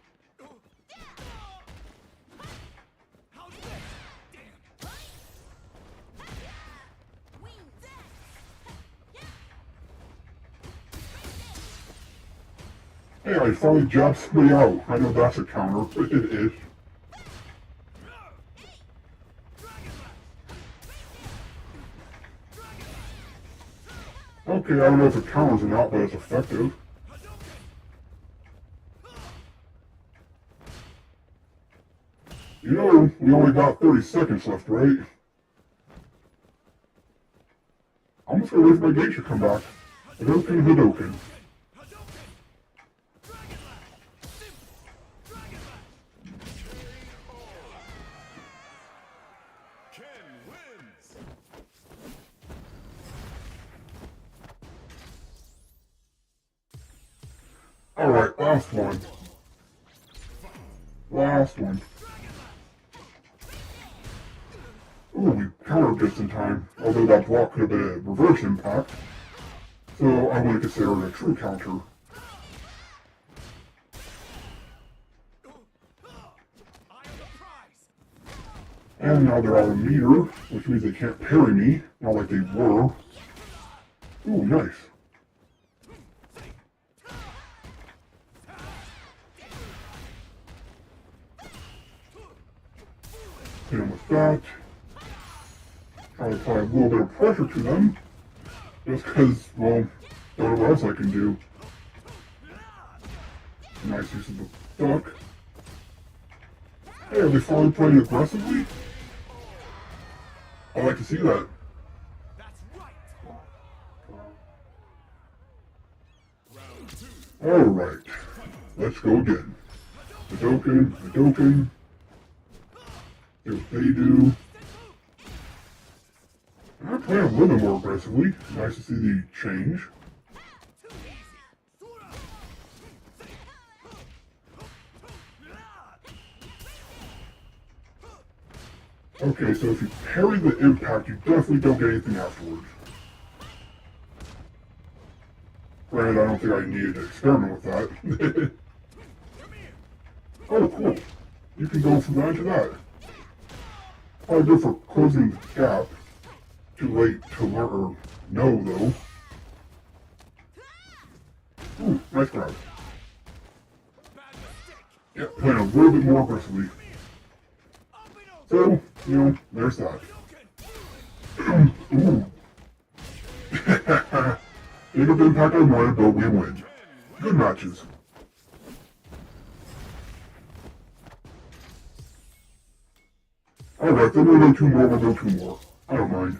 Hey, I finally jabbed somebody out. I know that's a counter, but it is. Okay, I don't know if it counters or not, but it's effective. You know, we only got 30 seconds left, right? I'm just gonna wait for my gate to come back. Hadouken, Hadouken. Alright, last one. Last one. Ooh, we countered just in time. Although that block could have been a reverse impact. So I wouldn't consider it a true counter. And now they're out of meter, which means they can't parry me, not like they were. Ooh, nice. Hit him with that. Try to apply a little bit of pressure to them. Just because, well, don't know what else I can do. Nice use of the duck. Hey, are they finally playing aggressively? I like to see that. Alright, let's go again. Hadouken, Hadouken. See what they do. I'm playing a little bit more aggressively. Nice to see the change. Okay, so if you parry the impact, you definitely don't get anything afterwards. Granted, I don't think I needed to experiment with that. Oh, cool. You can go from that to that. Probably good for closing the gap. Too late to learn, or no, though. Ooh, nice grab. Yeah, playing a little bit more aggressively. So, you know, there's that. Ooh. Big of impact I wanted, but we win. Good matches. Alright, then we'll go two more, we'll go two more. I don't mind.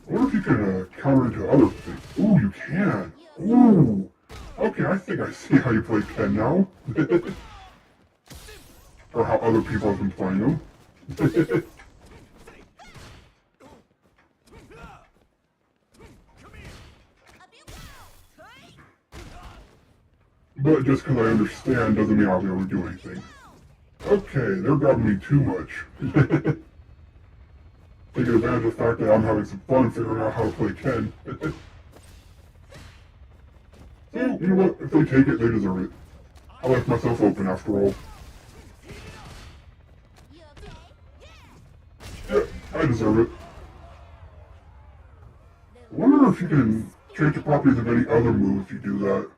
I wonder if you can counter into other things. Ooh, you can. Ooh. Okay, I think I see how you play Ken now. Or how other people have been playing them. But just because I understand doesn't mean I'll be able to do anything. Okay, they're grabbing me too much. Taking advantage of the fact that I'm having some fun figuring out how to play Ken. So, you know what? If they take it, they deserve it. I left myself open after all. You okay? Yeah, I deserve it. I wonder if you can change the properties of any other move if you do that.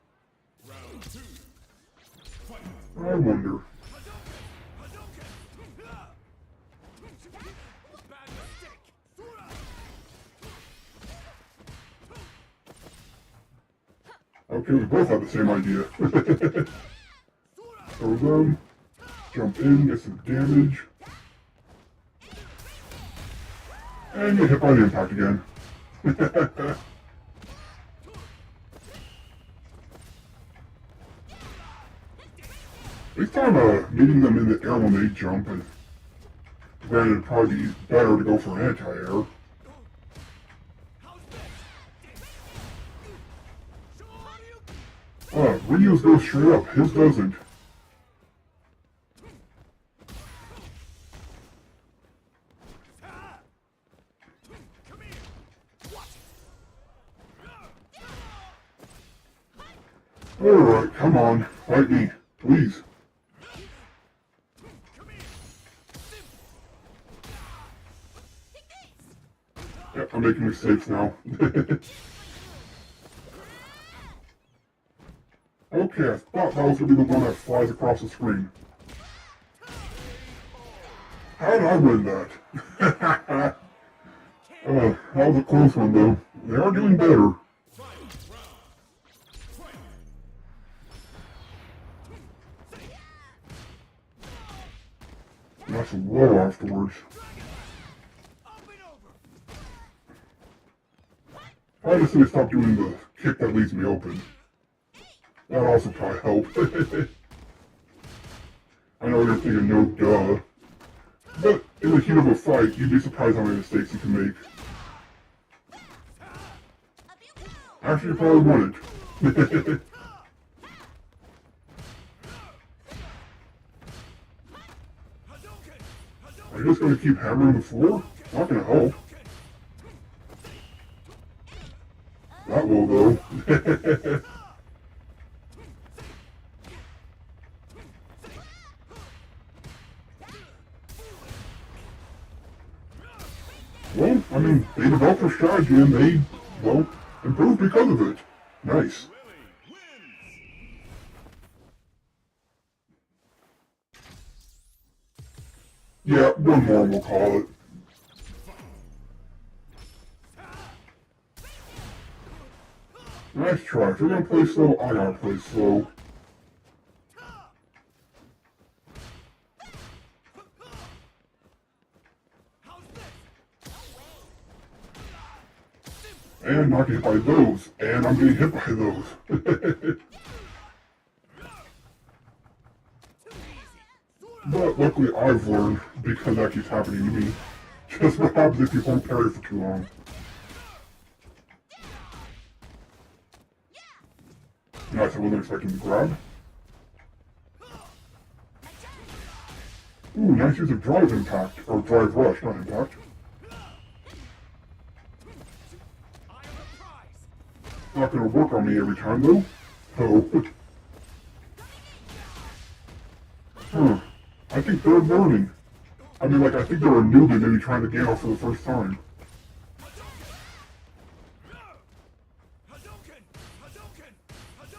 I wonder. Okay, we both have the same idea. Throw them, jump in, get some damage, and get hit by the impact again. At least I'm meeting them in the air when they jump, and granted it'd probably be better to go for anti-air. Ryu's goes straight up, his doesn't. Alright, come on, fight me, please. Yeah, I'm making mistakes now. Okay, I thought that was going to be the one that flies across the screen. How did I win that? That was a close one though. They are doing better. That's low afterwards. I just need to stop doing the kick that leaves me open. That also probably helped. I know you're thinking, no duh. But in the heat of a fight, you'd be surprised how many mistakes you can make. Actually, you probably wouldn't. Are you just going to keep hammering the floor? Not going to help. level, though. Well, I mean, they developed a strategy and they, well, improved because of it. Nice. Willie wins. Yeah, one more we'll call it. Nice try. If you're gonna play slow, I gotta play slow. And not getting hit by those. And I'm getting hit by those. But luckily I've learned, because that keeps happening to me, just what happens if you hold parry for too long. Nice, I wasn't expecting to grab. Ooh, nice use of drive impact, or drive rush, not impact. Not gonna work on me every time though. So, I think they're learning. I mean, like, I think they're a newbie maybe trying the game out for the first time.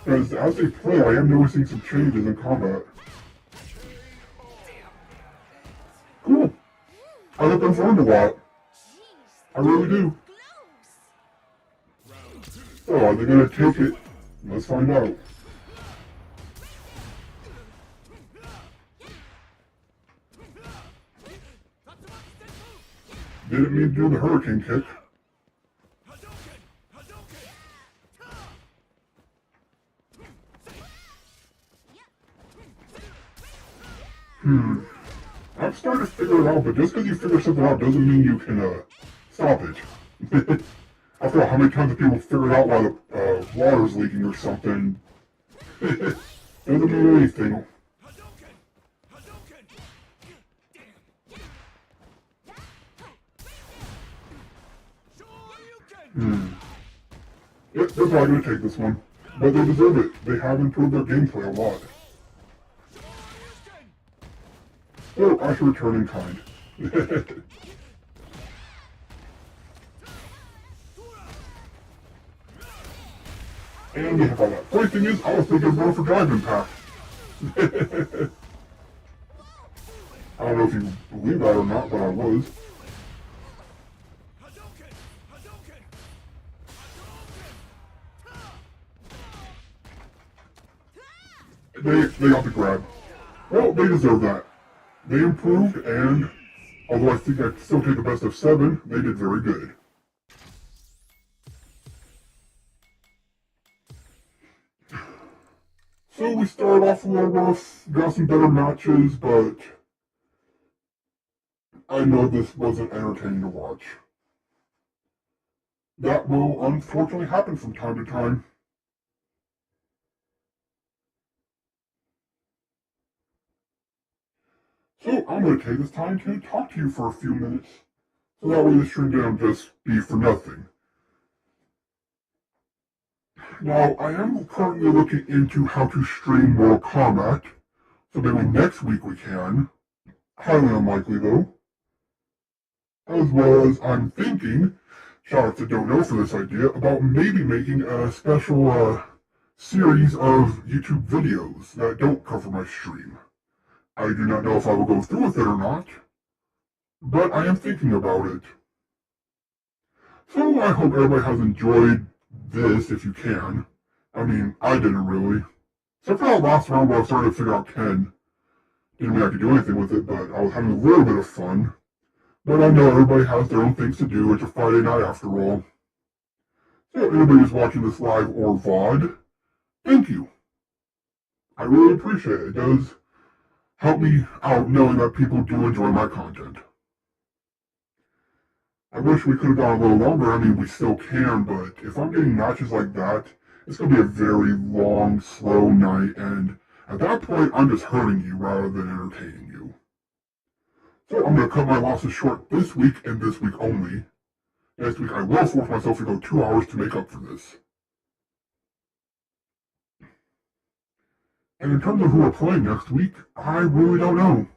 Because as they play, I am noticing some changes in combat. Cool. I let them learn a lot. I really do. So, are they gonna take it? Let's find out. Didn't mean to do the hurricane kick. I'm starting to figure it out, but just because you figure something out doesn't mean you can, stop it. After all, how many times have people figured out why the, water's leaking or something? Doesn't mean anything. Yep, they're probably gonna take this one. But they deserve it. They have improved their gameplay a lot. So, I should return in kind. And we have all that. Funny thing is, I was thinking more for drive impact. I don't know if you believe that or not, but I was. They got the grab. Well, they deserve that. They improved, and although I think I still take the best of 7, they did very good. So we started off a little rough, got some better matches, but I know this wasn't entertaining to watch. That will unfortunately happen from time to time. So I'm going to take this time to talk to you for a few minutes, so that way the stream doesn't just be for nothing. Now, I am currently looking into how to stream Mortal Kombat, so maybe next week we can. Highly unlikely though. As well as I'm thinking, shout out to Don't Know for this idea, about maybe making a special series of YouTube videos that don't cover my stream. I do not know if I will go through with it or not, but I am thinking about it. So I hope everybody has enjoyed this if you can. I mean, I didn't really. Except for that last round where I started to figure out Ken. Didn't mean I could do anything with it, but I was having a little bit of fun. But I know everybody has their own things to do. It's a Friday night after all. So anybody who's watching this live or VOD, thank you. I really appreciate it. It does help me out knowing that people do enjoy my content. I wish we could have gone a little longer. I mean, we still can, but if I'm getting matches like that, it's going to be a very long, slow night, and at that point, I'm just hurting you rather than entertaining you. So I'm going to cut my losses short this week and this week only. Next week, I will force myself to go 2 hours to make up for this. And in terms of who we're playing next week, I really don't know.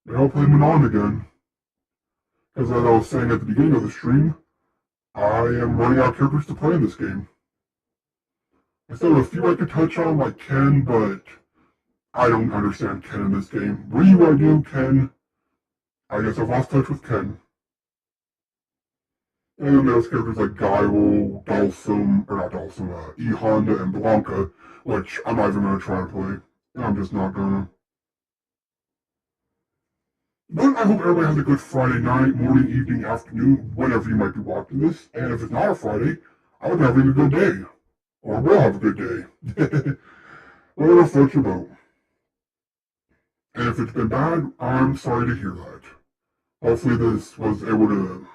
Maybe I'll play Manon again. Because as I was saying at the beginning of the stream, I am running out of characters to play in this game. I still have a few I could touch on, like Ken, but I don't understand Ken in this game. Ryu I do, Ken, I guess I've lost touch with Ken. And then there's characters like Guile, Dalsum, or not Dalsum, E Honda and Blanca, which I'm not even going to try to play. I'm just not gonna. But I hope everybody has a good Friday night, morning, evening, afternoon, whenever you might be watching this. And if it's not a Friday, I hope you're having a good day. Or will have a good day. Whatever floats your boat. And if it's been bad, I'm sorry to hear that. Hopefully this was able to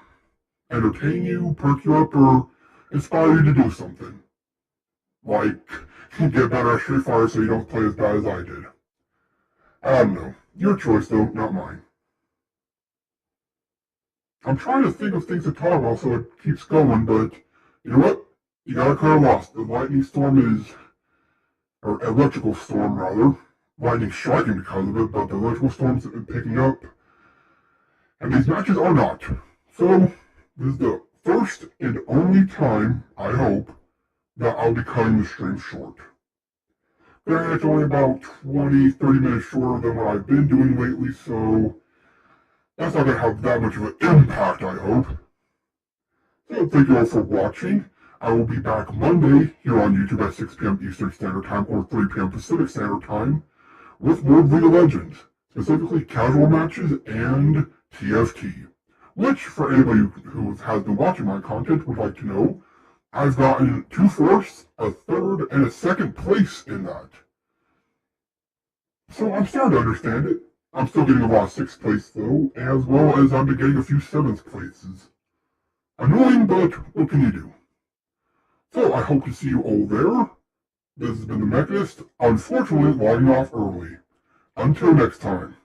entertain you, perk you up, or inspire you to do something. Like, get better at Street Fighter so you don't play as bad as I did. I don't know. Your choice though, not mine. I'm trying to think of things to talk about so it keeps going, but you know what? You got a clear loss. The lightning storm is, or electrical storm rather, lightning striking because of it, but the electrical storms have been picking up, and these matches are not. So, this is the first and only time, I hope, that I'll be cutting the stream short. Granted, it's only about 20-30 minutes shorter than what I've been doing lately, so that's not going to have that much of an impact, I hope. So thank you all for watching. I will be back Monday here on YouTube at 6 p.m. Eastern Standard Time or 3 p.m. Pacific Standard Time with more League of Legends, specifically casual matches and TFT. Which, for anybody who has been watching my content would like to know, I've gotten 2/4, a third, and a second place in that. So I'm starting to understand it. I'm still getting a lot of 6th place though, as well as I've been getting a few 7th places. Annoying, but what can you do? So I hope to see you all there. This has been the Mechanist, unfortunately logging off early. Until next time.